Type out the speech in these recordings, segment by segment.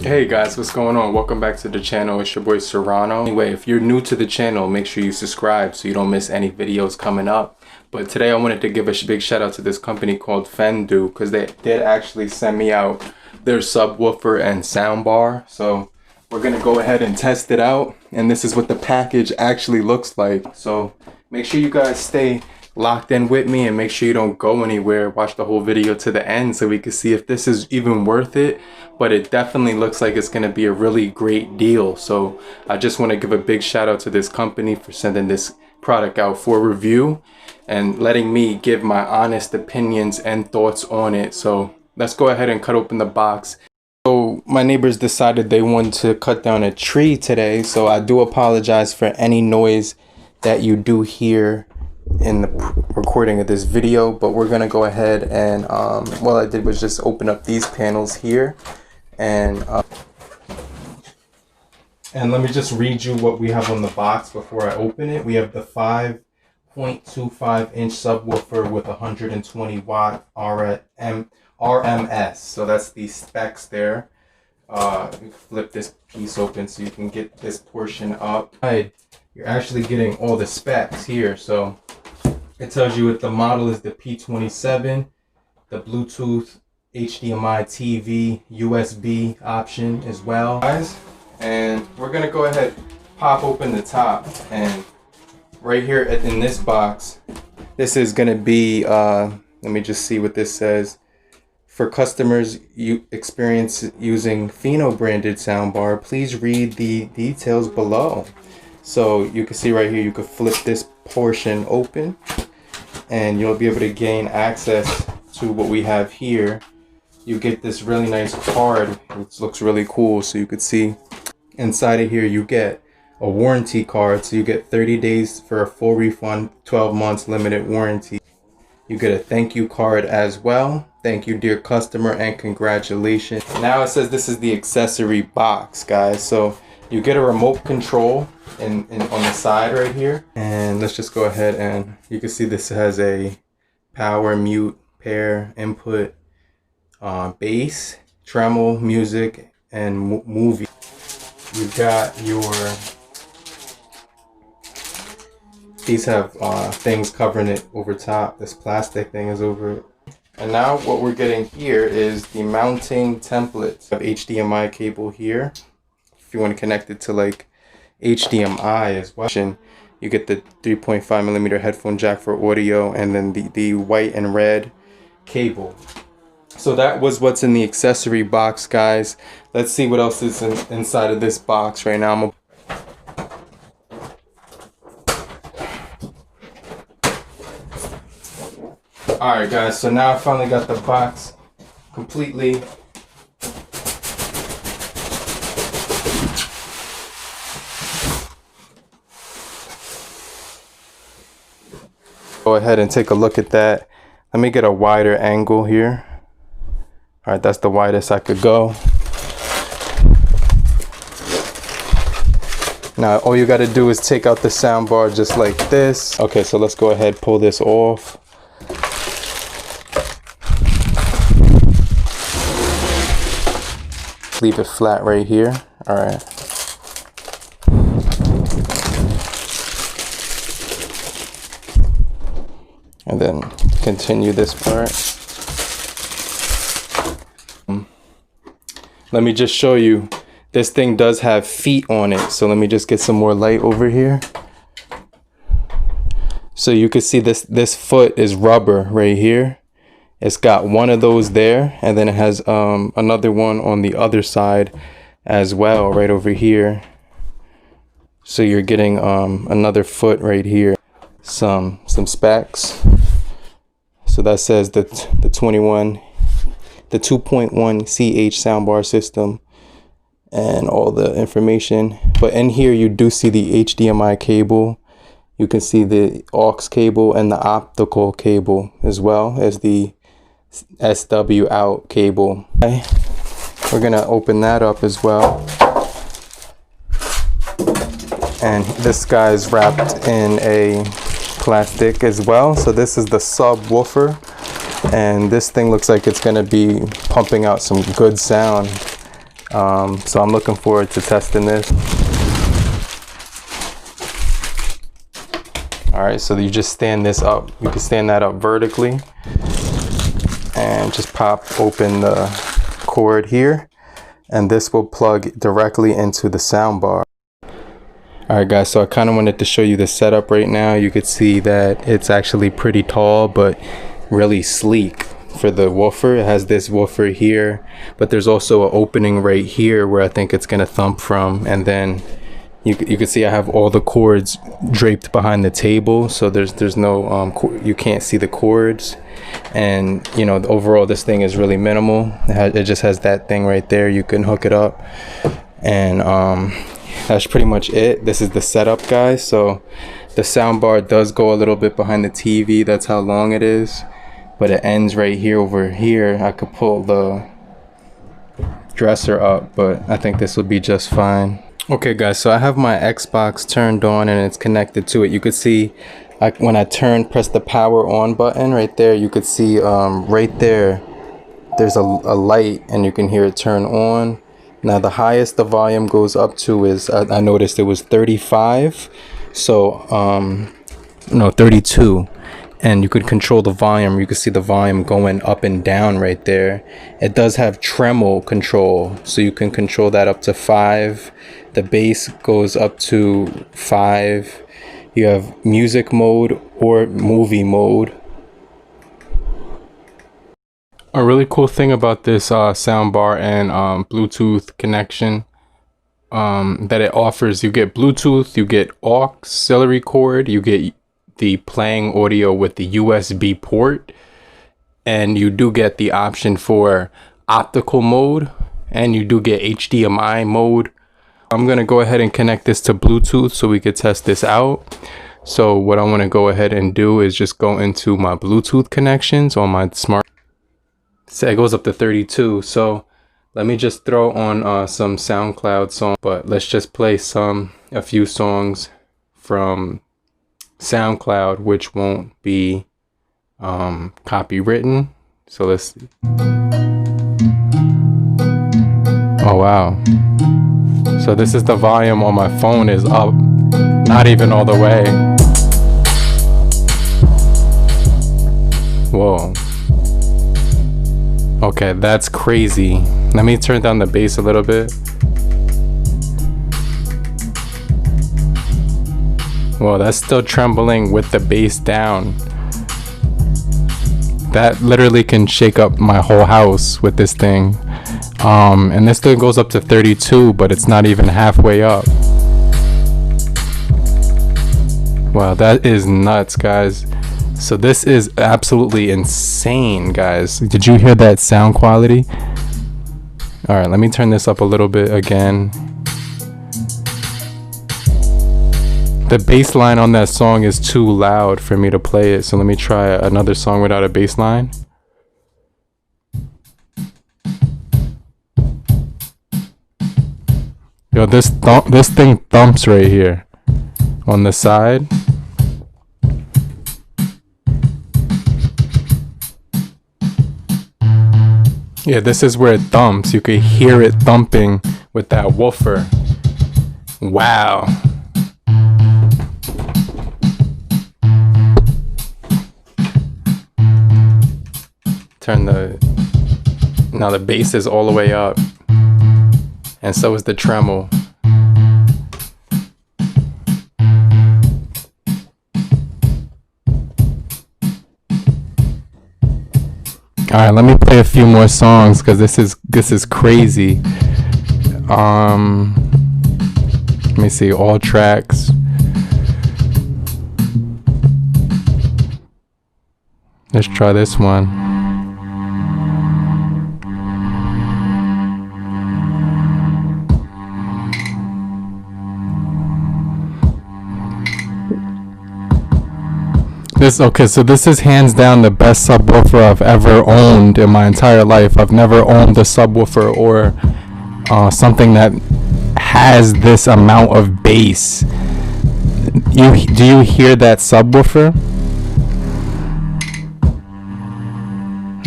Hey guys, what's going on? Welcome back to the channel. It's your boy Serrano. Anyway, if you're new to the channel, make sure you subscribe so you don't miss any videos coming up. But today I wanted to give a big shout out to this company called Pheanoo because they did actually send me out their subwoofer and soundbar. So we're gonna go ahead and test it out, and this is what the package actually looks like. So make sure you guys stay locked in with me and make sure you don't go anywhere. Watch the whole video to the end so we can see if this is even worth it. But it definitely looks like it's going to be a really great deal. So I just want to give a big shout out to this company for sending this product out for review and letting me give my honest opinions and thoughts on it. So let's go ahead and cut open the box. So my neighbors decided they wanted to cut down a tree today, so I do apologize for any noise that you do hear in the recording of this video. But we're gonna go ahead and what I did was just open up these panels here, and let me just read you what we have on the box before I open it. We have the 5.25 inch subwoofer with 120 watt RMS. So that's the specs there. You flip this piece open so you can get this portion up. You're actually getting all the specs here. So it tells you what the model is, the P27, the Bluetooth, HDMI, TV, USB option as well, guys. And we're gonna go ahead, pop open the top, and right here in this box, this is gonna be, let me just see what this says. For customers you experience using Pheanoo branded soundbar, please read the details below. So you can see right here, you could flip this portion open and you'll be able to gain access to what we have here. You get this really nice card, which looks really cool. So you could see inside of here, you get a warranty card. So you get 30 days for a full refund, 12 months limited warranty. You get a thank you card as well. Thank you, dear customer, and congratulations. Now it says this is the accessory box, guys. So you get a remote control on the side right here. And let's just go ahead, and you can see this has a power, mute, pair, input, bass, treble, music, and movie. You've got these have things covering it over top. This plastic thing is over it. And now what we're getting here is the mounting template of HDMI cable here. If you want to connect it to like HDMI as well, you get the 3.5mm headphone jack for audio, and then the white and red cable. So that was what's in the accessory box, guys. Let's see what else is inside of this box right now. Alright guys, so now I finally got the box completely go ahead and take a look at that. Let me get a wider angle here. Alright, that's the widest I could go. Now all you got to do is take out the soundbar just like this. Okay, so let's go ahead, pull this off. Leave it flat right here. All right. And then continue this part. Let me just show you. This thing does have feet on it. So let me just get some more light over here. So you can see this foot is rubber right here. It's got one of those there, and then it has another one on the other side as well, right over here. So you're getting another foot right here. Some specs. So that says the 2.1 CH Soundbar system and all the information. But in here you do see the HDMI cable. You can see the aux cable and the optical cable, as well as the SW out cable. Okay. We're gonna open that up as well, and this guy's wrapped in a plastic as well. So this is the subwoofer, and this thing looks like it's gonna be pumping out some good sound. So I'm looking forward to testing this. All right, so you just stand this up. You can stand that up vertically and just pop open the cord here, and this will plug directly into the sound bar. All right guys, so I kind of wanted to show you the setup right now. You could see that it's actually pretty tall but really sleek for the woofer. It has this woofer here, but there's also an opening right here where I think it's gonna thump from, and then you can see I have all the cords draped behind the table, so there's no you can't see the cords. And you know, overall this thing is really minimal. It just has that thing right there, you can hook it up, and that's pretty much it. This is the setup, guys. So the sound bar does go a little bit behind the TV, that's how long it is, but it ends right here. Over here I could pull the dresser up, but I think this will be just fine. Okay guys, so I have my Xbox turned on and it's connected to it. You could see when I press the power on button right there, you could see right there there's a light, and you can hear it turn on. Now the highest the volume goes up to is, I noticed it was 35, so no, 32, and you could control the volume. You can see the volume going up and down right there. It does have treble control, so you can control that up to 5. The bass goes up to 5. You have music mode or movie mode. A really cool thing about this soundbar and Bluetooth connection that it offers, you get Bluetooth, you get auxiliary cord, you get the playing audio with the USB port, and you do get the option for optical mode, and you do get HDMI mode. I'm gonna go ahead and connect this to Bluetooth so we could test this out. So what I want to go ahead and do is just go into my Bluetooth connections on my smart. So it goes up to 32. So let me just throw on some SoundCloud songs, but let's just play a few songs from SoundCloud which won't be copywritten. So let's see. Oh wow. So this is the volume on my phone is up, not even all the way. Whoa. Okay, that's crazy. Let me turn down the bass a little bit. Whoa, that's still trembling with the bass down. That literally can shake up my whole house with this thing. And this thing goes up to 32, but it's not even halfway up. Wow, that is nuts, guys. So this is absolutely insane, guys. Did you hear that sound quality? All right, let me turn this up a little bit again. The bass line on that song is too loud for me to play it, so let me try another song without a bass line. Yo, this thing thumps right here on the side. Yeah, this is where it thumps. You can hear it thumping with that woofer. Wow. Now the bass is all the way up, and so is the treble. All right, let me play a few more songs because this is crazy. Let me see, all tracks. Let's try this one. Okay, so this is hands down the best subwoofer I've ever owned in my entire life. I've never owned a subwoofer or something that has this amount of bass. Do you hear that subwoofer?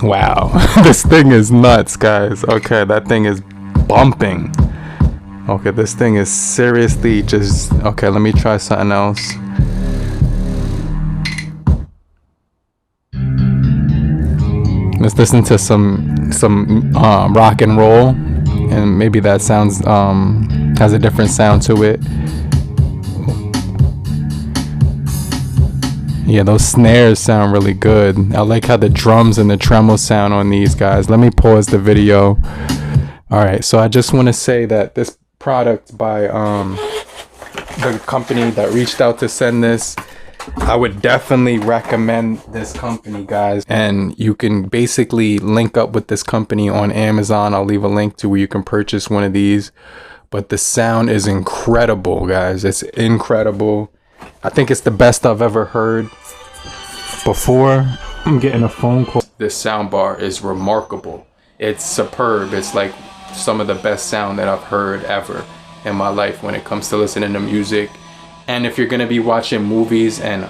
Wow, this thing is nuts, guys. Okay, that thing is bumping. Okay, this thing is seriously just, okay, let me try something else. Let's listen to some rock and roll, and maybe that sounds has a different sound to it. Yeah, those snares sound really good. I like how the drums and the tremolo sound on these guys. Let me pause the video. All right, so I just want to say that this product by the company that reached out to send this, I would definitely recommend this company, guys. And you can basically link up with this company on Amazon. I'll leave a link to where you can purchase one of these. But the sound is incredible, guys. It's incredible. I think it's the best I've ever heard. Before I'm getting a phone call, this soundbar is remarkable. It's superb. It's like some of the best sound that I've heard ever in my life when it comes to listening to music. And if you're gonna be watching movies and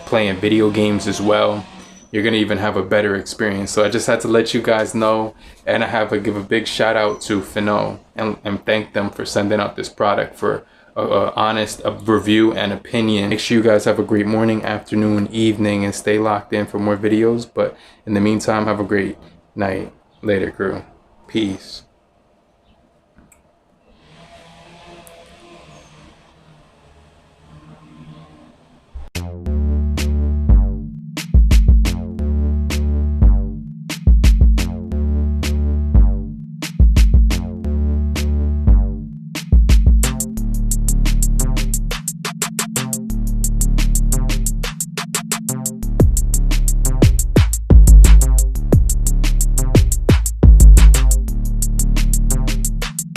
playing video games as well, you're gonna even have a better experience. So I just had to let you guys know, and I have to give a big shout out to Pheanoo and thank them for sending out this product for a honest review and opinion. Make sure you guys have a great morning, afternoon, evening, and stay locked in for more videos. But in the meantime, have a great night. Later, crew. Peace.